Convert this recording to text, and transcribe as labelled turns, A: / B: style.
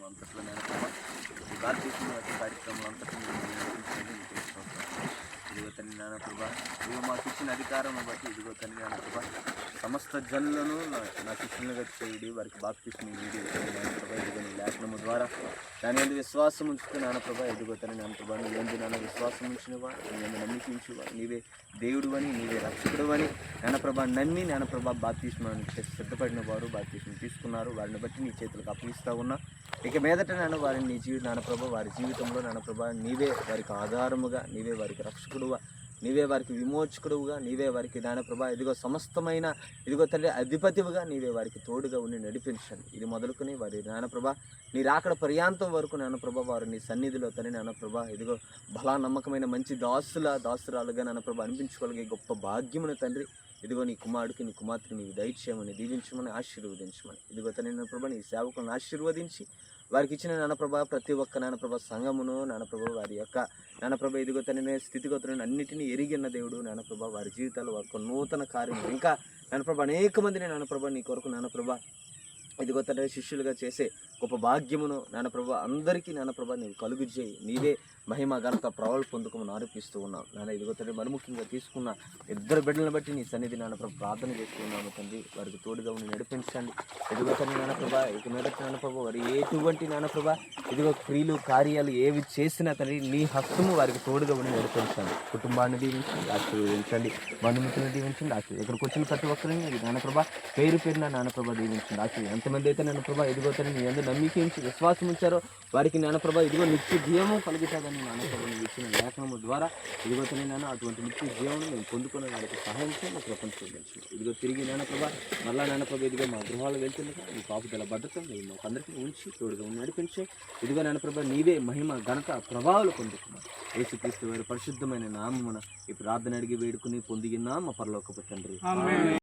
A: కార్యక్రమం అంతట్లో నేను ఈ భారతదేశంలో వచ్చే కార్యక్రమం అంతట్లో ఇదిగో తండ్రి నాన్న ప్రభా, ఇదిగో మాకు ఇచ్చిన అధికారం బట్టి ఇదిగో తండ్రి నాన్న ప్రభా, సమస్త జనులను నా శిష్యులుగా చేయడి, వారికి బాప్తిస్మం ఇవ్వడి నాన్న ప్రభా. ఇదిగో నీ లేఖనము ద్వారా దాని మీద విశ్వాసం ఉంచుతూ నాన్న ప్రభా, ఎదుగో తండ్రి నాన్న ప్రభా, నీ ఎందు నాన్న విశ్వాసం ఉంచినవా, నీ ఎందు నమ్మికించువా, నీవే దేవుడు అని, నీవే రక్షకుడు అని నాన్న ప్రభా నమ్మి నాన్న ప్రభా బాప్తిస్మాన్ని సిద్ధపడిన వారు బాప్తిస్మం తీసుకున్నారు. వారిని బట్టి నీ చేతులకు అప్పగిస్తూ ఉన్నా. ఇక మీదట నాన్న వారిని నీ నాన్న ప్రభా వారి జీవితంలో నాన్న ప్రభా నీవే వారికి ఆధారముగా, నీవే వారికి రక్షకుడుగా, నీవే వారికి విమోచకుడుగా, నీవే వారికి నాన్న ప్రభా ఇదిగో సమస్తమైన ఇదిగో తల్లి అధిపతిగా నీవే వారికి తోడుగా ఉండి నడిపించండి. ఇది మొదలుకొని వారి నాన్న ప్రభా నీ రాకడ పర్యాంతం వరకు నాన్న ప్రభా వారు నీ సన్నిధిలో తల్లి నాన్న ప్రభా ఇదిగో బలా నమ్మకమైన మంచి దాసురాలుగా నాన్న ప్రభా అనిపించుకోగలిగే గొప్ప భాగ్యమును తండ్రి ఇదిగో నీ కుమారుడికి నీ కుమార్తెకి నీవు దయచేయమని, దీవించమని, ఆశీర్వదించమని ఇదిగో తండ్రి నాన్న ప్రభా నీ సేవకులను ఆశీర్వదించి వారికి ఇచ్చిన నాన్నప్రభ ప్రతి ఒక్క నాన్నప్రభ సంఘమును నాన్నప్రభ వారి యొక్క నాన్నప్రభ ఇదిగో తన స్థితిగతులను అన్నిటినీ ఎరిగిన దేవుడు నాన్నప్రభ వారి జీవితాల్లో వారికి నూతన కార్యం ఇంకా నాన్నప్రభ అనేక మందిని నాన్నప్రభ నీ కొరకు నాన్నప్రభ ఇదిగో తన శిష్యులుగా చేసే గొప్ప భాగ్యమును నాన్నప్రభ అందరికీ నాన్నప్రభ నీవు కలుగు చేయి. నీవే మహిమ ఘనత ప్రభావాలు పొందుకోమని ఆరోపిస్తూ ఉన్నాం నాన్న. ఇదిగో తండ్రి మరుముఖ్యంగా తీసుకున్న ఇద్దరు బిడ్డలను బట్టి నీ సన్నిధి నాన్నప్రభ ప్రార్థన చేస్తున్నాము తండ్రి. వారికి తోడుగా ఉండి నడిపించండి. ఇదిగో తండ్రి నాన్నప్రభ ఇక మీదట నాన్నప్రభ వారు ఎటువంటి నాన్నప్రభ ఇదిగో క్రియలు కార్యాలు ఏవి చేసినా తండ్రి నీ హస్తము వారికి తోడుగా ఉండి నడిపించండి. కుటుంబాన్ని దీవించండి, ఆశీర్వదించండి. బంధుమిత్రులను దీవించండి, ఆశీర్వదించండి. ఇక్కడికి వచ్చిన ప్రతి ఒక్కరిని నాన్నప్రభ పేరున నాన్నప్రభ దీవించండి, ఆశీర్వదించండి. ఎంతమంది అయితే నాన్నప్రభ ఇదిగో తండ్రి నీ అందరూ నమ్మికించి విశ్వాసం ఉంచారో వారికి నాన్నప్రభ ఇదిగో నిత్య జీవము కలుగుతుందని నాన్నప్రభ నీవు ఇచ్చిన లేఖనము ద్వారా ఇదిగో తండ్రి నాన్న అటువంటి నిత్య జీవనం మేము పొందుకునే వారికి సహాయం చేయండి. ప్రపంచం చూపించండి. ఇదిగో తిరిగి నాన్నప్రభ మళ్ళా నాన్నప్రభ ఇదిగో మా గృహాలు వెళ్తుండగా నీ కాపుదల భద్రత మేము మాకు అందరికీ ఉంచి తోడుగా నడిపించే ఇదిగో నాన్నప్రభ నీవే మహిమ ఘనత ప్రభావాలు పొందుకున్నాం. యేసుక్రీస్తు వారి పరిశుద్ధమైన నామమున ఈ ప్రార్థన అడిగి వేడుకుని పొందిగినా మా పరలోకపు తండ్రి.